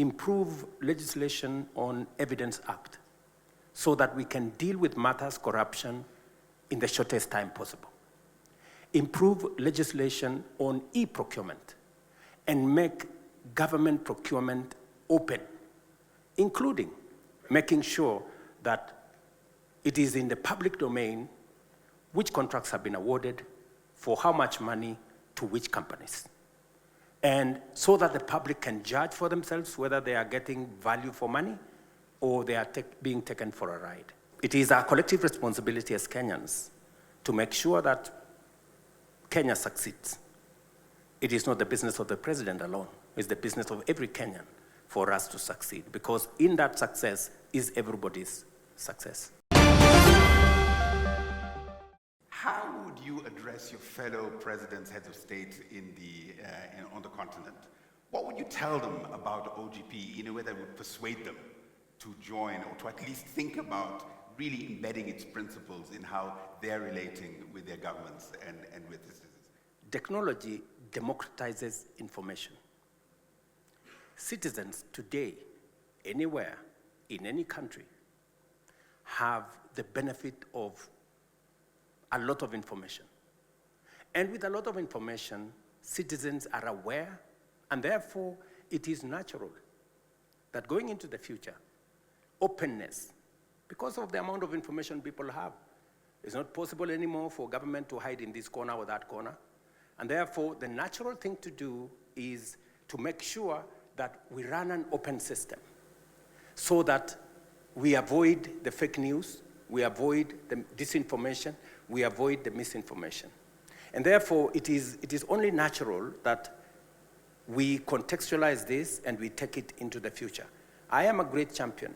improve legislation on Evidence Act so that we can deal with matters corruption in the shortest time possible. Improve legislation on e-procurement and make government procurement open, including making sure that it is in the public domain which contracts have been awarded, for how much money, to which companies. And so that the public can judge for themselves whether they are getting value for money or they are being taken for a ride. It is our collective responsibility as Kenyans to make sure that Kenya succeeds. It is not the business of the president alone. It's the business of every Kenyan for us to succeed, because in that success is everybody's success. How would you address your fellow presidents, heads of state on the continent? What would you tell them about OGP in a way that would persuade them to join, or to at least think about really embedding its principles in how they're relating with their governments and with the citizens? Technology democratizes information. Citizens today, anywhere, in any country, have the benefit of a lot of information. And with a lot of information, citizens are aware, and therefore it is natural that going into the future, openness, because of the amount of information people have, it's not possible anymore for government to hide in this corner or that corner. And therefore, the natural thing to do is to make sure that we run an open system so that we avoid the fake news, we avoid the disinformation, we avoid the misinformation. And therefore, it is only natural that we contextualize this and we take it into the future. I am a great champion,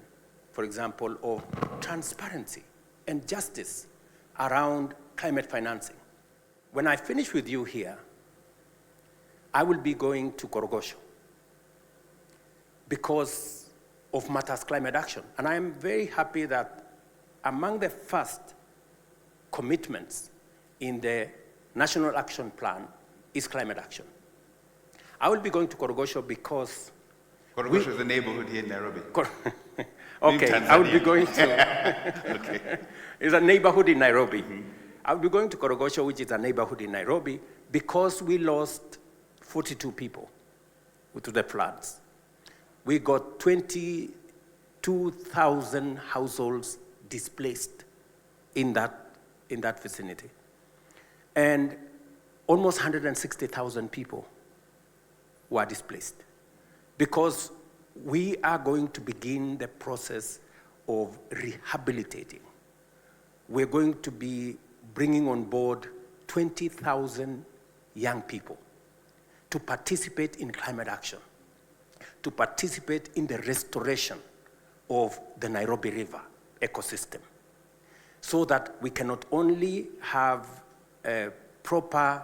for example, of transparency and justice around climate financing. When I finish with you here, I will be going to Korogosho because of matters climate action. And I am very happy that among the first commitments in the National Action Plan is climate action. I will be going to Korogosho because... Korogosho is a neighborhood here in Nairobi. Okay, I will be going to... Okay. It's a neighborhood in Nairobi. Mm-hmm. I will be going to Korogosho, which is a neighborhood in Nairobi, because we lost 42 people to the floods. We got 22,000 households displaced in that vicinity. And almost 160,000 people were displaced, because we are going to begin the process of rehabilitating. We're going to be bringing on board 20,000 young people to participate in climate action, to participate in the restoration of the Nairobi River ecosystem, so that we can not only have proper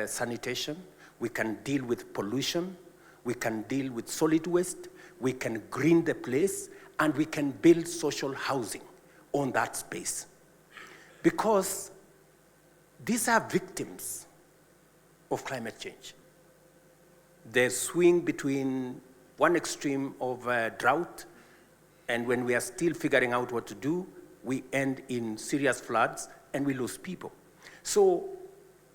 sanitation, we can deal with pollution, we can deal with solid waste, we can green the place, and we can build social housing on that space. Because these are victims of climate change. They swing between one extreme of drought, and when we are still figuring out what to do, we end in serious floods and we lose people. So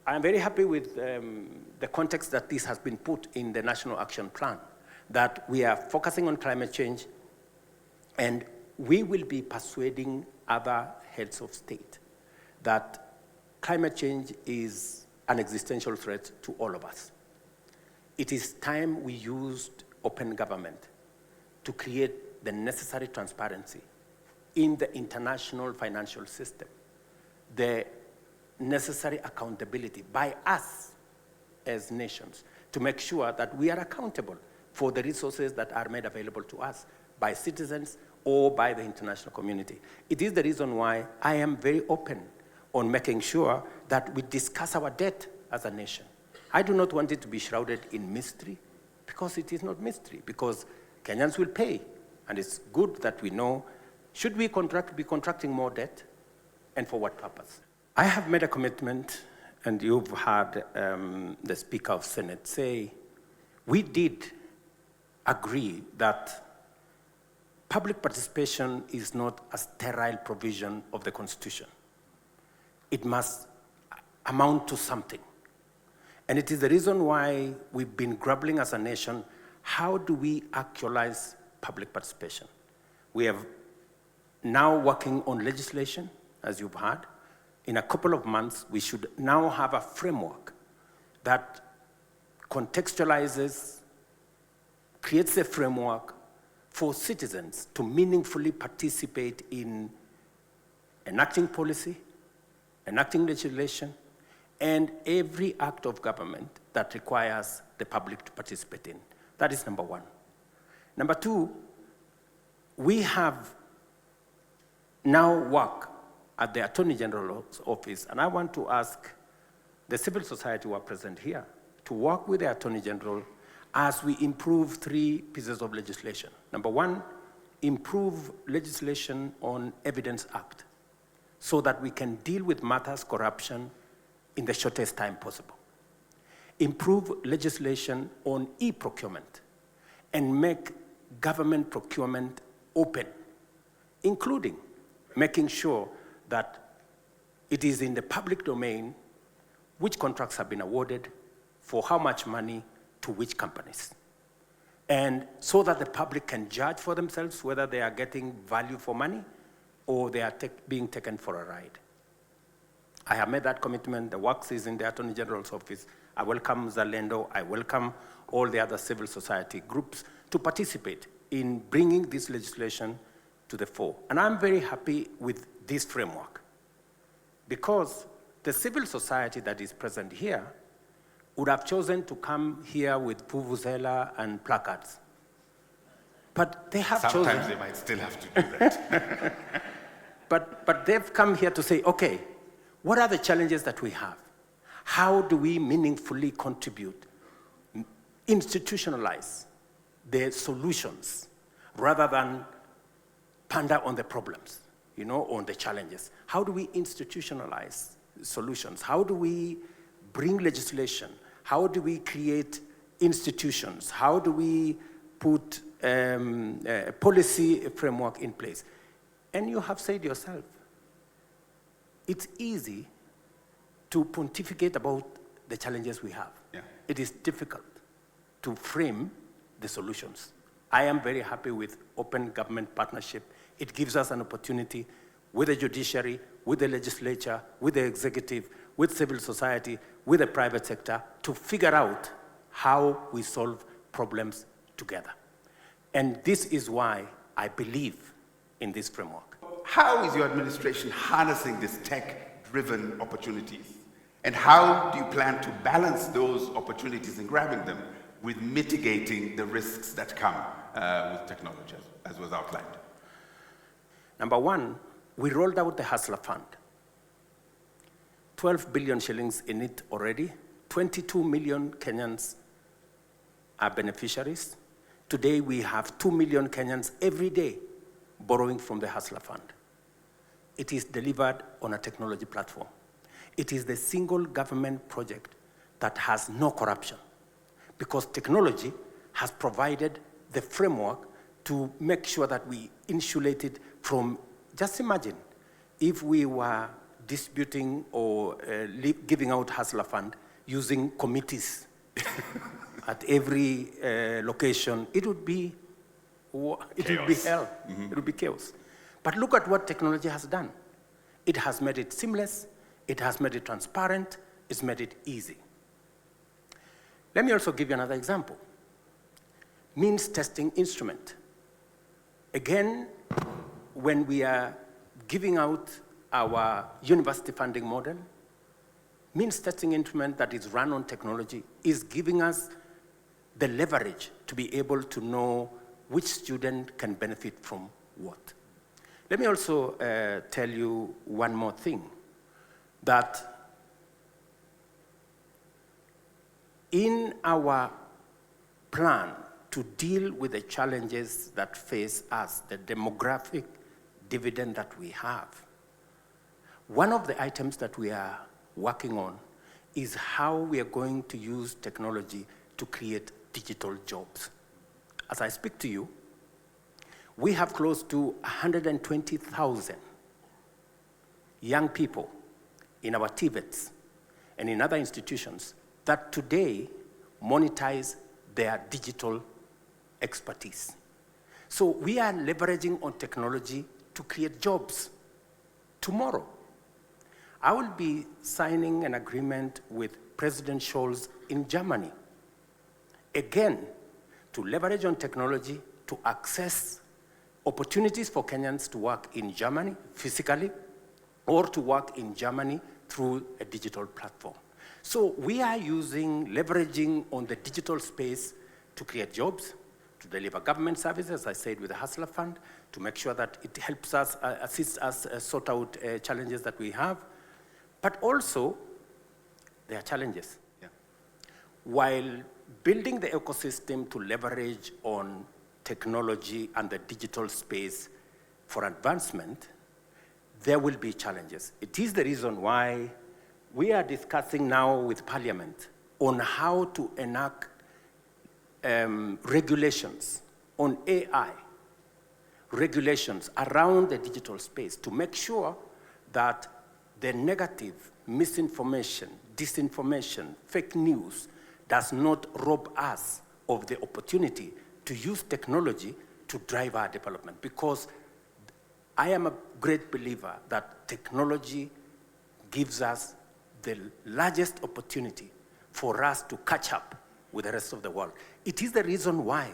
I'm very happy with the context that this has been put in the National Action Plan, that we are focusing on climate change, and we will be persuading other heads of state that climate change is an existential threat to all of us. It is time we used open government to create the necessary transparency in the international financial system, the necessary accountability by us as nations to make sure that we are accountable for the resources that are made available to us by citizens or by the international community. It is the reason why I am very open on making sure that we discuss our debt as a nation. I do not want it to be shrouded in mystery, because it is not mystery, because Kenyans will pay. And it's good that we know, should we be contracting more debt, and for what purpose? I have made a commitment, and you've heard the Speaker of Senate say, we did agree that public participation is not a sterile provision of the Constitution. It must amount to something. And it is the reason why we've been grappling as a nation, how do we actualize public participation? We have now working on legislation, as you've heard. In a couple of months, we should now have a framework that contextualizes, creates a framework for citizens to meaningfully participate in enacting policy, enacting legislation, and every act of government that requires the public to participate in. That is number one. Number two, we have now work at the Attorney General's office, and I want to ask the civil society who are present here to work with the Attorney General as we improve 3 pieces of legislation. Number one, improve legislation on Evidence Act so that we can deal with matters corruption in the shortest time possible. Improve legislation on e-procurement and make government procurement open, including making sure that it is in the public domain which contracts have been awarded, for how much money, to which companies. And so that the public can judge for themselves whether they are getting value for money or they are being taken for a ride. I have made that commitment. The work is in the Attorney General's office. I welcome Zalendo. I welcome all the other civil society groups to participate in bringing this legislation to the fore. And I'm very happy with this framework because the civil society that is present here would have chosen to come here with vuvuzela and placards. But they have chosen... Sometimes they might still have to do that. But they've come here to say, okay, what are the challenges that we have? How do we meaningfully contribute, institutionalize the solutions rather than ponder on the problems, on the challenges? How do we institutionalize solutions? How do we bring legislation? How do we create institutions? How do we put a policy framework in place? And you have said yourself, it's easy to pontificate about the challenges we have. Yeah. It is difficult to frame the solutions. I am very happy with open government partnership. It gives us an opportunity with the judiciary, with the legislature, with the executive, with civil society, with the private sector to figure out how we solve problems together. And this is why I believe in this framework. How is your administration harnessing these tech-driven opportunities? And how do you plan to balance those opportunities and grabbing them with mitigating the risks that come with technology, as was outlined? Number one, we rolled out the Hustler Fund. 12 billion shillings in it already. 22 million Kenyans are beneficiaries. Today, we have 2 million Kenyans every day borrowing from the Hustler Fund. It is delivered on a technology platform. It is the single government project that has no corruption because technology has provided the framework to make sure that we insulate it from, just imagine, if we were distributing or giving out Hustler Fund using committees at every location, it would be hell. Mm-hmm. It would be chaos. But look at what technology has done. It has made it seamless, it has made it transparent, it's made it easy. Let me also give you another example. Means testing instrument. Again, when we are giving out our university funding model, means testing instrument that is run on technology is giving us the leverage to be able to know which student can benefit from what. Let me also tell you one more thing, that in our plan to deal with the challenges that face us, the demographic dividend that we have, one of the items that we are working on is how we are going to use technology to create digital jobs. as I speak to you, we have close to 120,000 young people in our TVETs and in other institutions that today monetize their digital expertise. So we are leveraging on technology to create jobs tomorrow. I will be signing an agreement with President Scholz in Germany, again, to leverage on technology to access opportunities for Kenyans to work in Germany physically or to work in Germany through a digital platform. So we are leveraging on the digital space to create jobs, to deliver government services, as I said, with the Hustler Fund, to make sure that it helps us, assists us sort out challenges that we have. But also, there are challenges. Yeah. While building the ecosystem to leverage on technology and the digital space for advancement, there will be challenges. It is the reason why we are discussing now with Parliament on how to enact regulations on AI, regulations around the digital space to make sure that the negative, misinformation, disinformation, fake news does not rob us of the opportunity to use technology to drive our development. Because I am a great believer that technology gives us the largest opportunity for us to catch up with the rest of the world. It is the reason why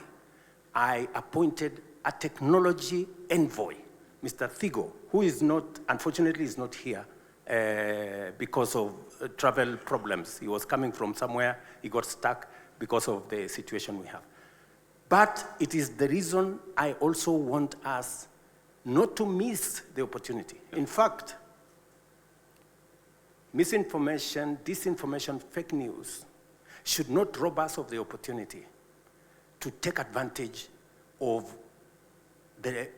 I appointed a technology envoy, Mr. Thigo, who is not, unfortunately, is not here because of travel problems. He was coming from somewhere, he got stuck because of the situation we have. But it is the reason I also want us not to miss the opportunity. In fact, misinformation, disinformation, fake news should not rob us of the opportunity to take advantage of the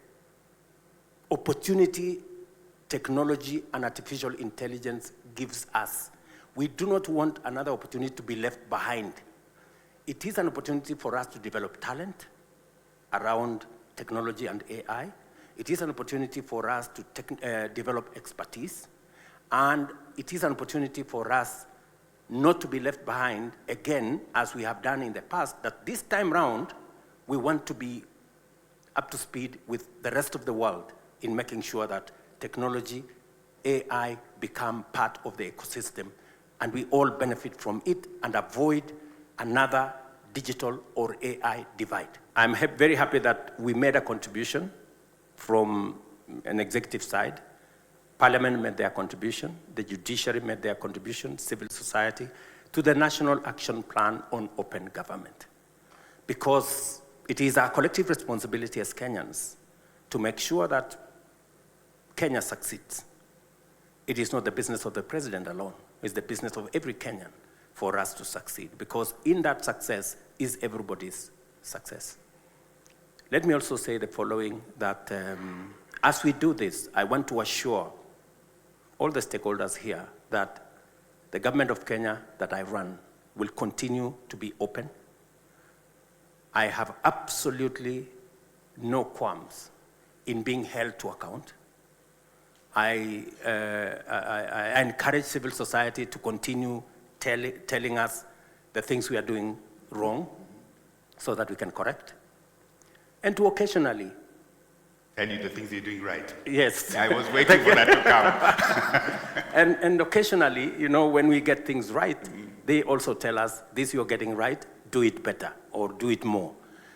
opportunity technology and artificial intelligence gives us. We do not want another opportunity to be left behind. It is an opportunity for us to develop talent around technology and AI. It is an opportunity for us to develop expertise. And it is an opportunity for us not to be left behind, again, as we have done in the past, that this time round, we want to be up to speed with the rest of the world in making sure that technology, AI become part of the ecosystem, and we all benefit from it and avoid another digital or AI divide. I'm very happy that we made a contribution from an executive side. Parliament made their contribution, the judiciary made their contribution, civil society, to the National Action Plan on Open Government. Because it is our collective responsibility as Kenyans to make sure that Kenya succeeds. It is not the business of the president alone, it's the business of every Kenyan for us to succeed, because in that success is everybody's success. Let me also say the following, that as we do this, I want to assure all the stakeholders here that the government of Kenya that I run will continue to be open. I have absolutely no qualms in being held to account. I encourage civil society to continue telling us the things we are doing wrong so that we can correct. And to occasionally tell you the things you're doing right. Yes. I was waiting for that to come. and occasionally, you know, when we get things right, they also tell us, this you're getting right, do it better or do it more.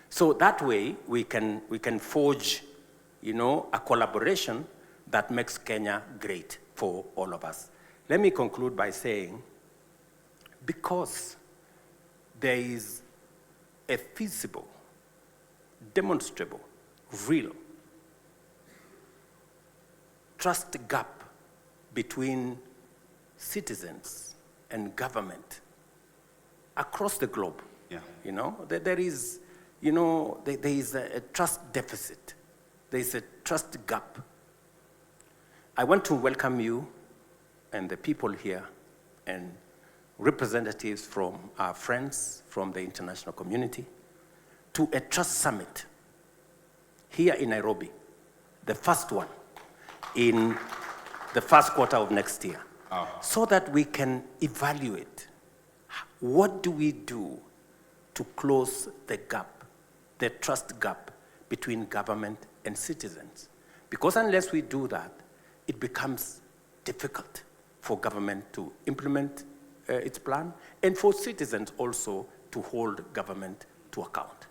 So that way we can forge, you know, a collaboration that makes Kenya great for all of us. Let me conclude by saying, because there is a feasible, demonstrable, real trust gap between citizens and government across the globe. Yeah. You know, there is, you know, there is a trust deficit. There is a trust gap. I want to welcome you and the people here and representatives from our friends from the international community to a trust summit here in Nairobi, the first one in the first quarter of next year, so that we can evaluate what do we do to close the gap, the trust gap between government and citizens. Because unless we do that, it becomes difficult for government to implement its plan and for citizens also to hold government to account.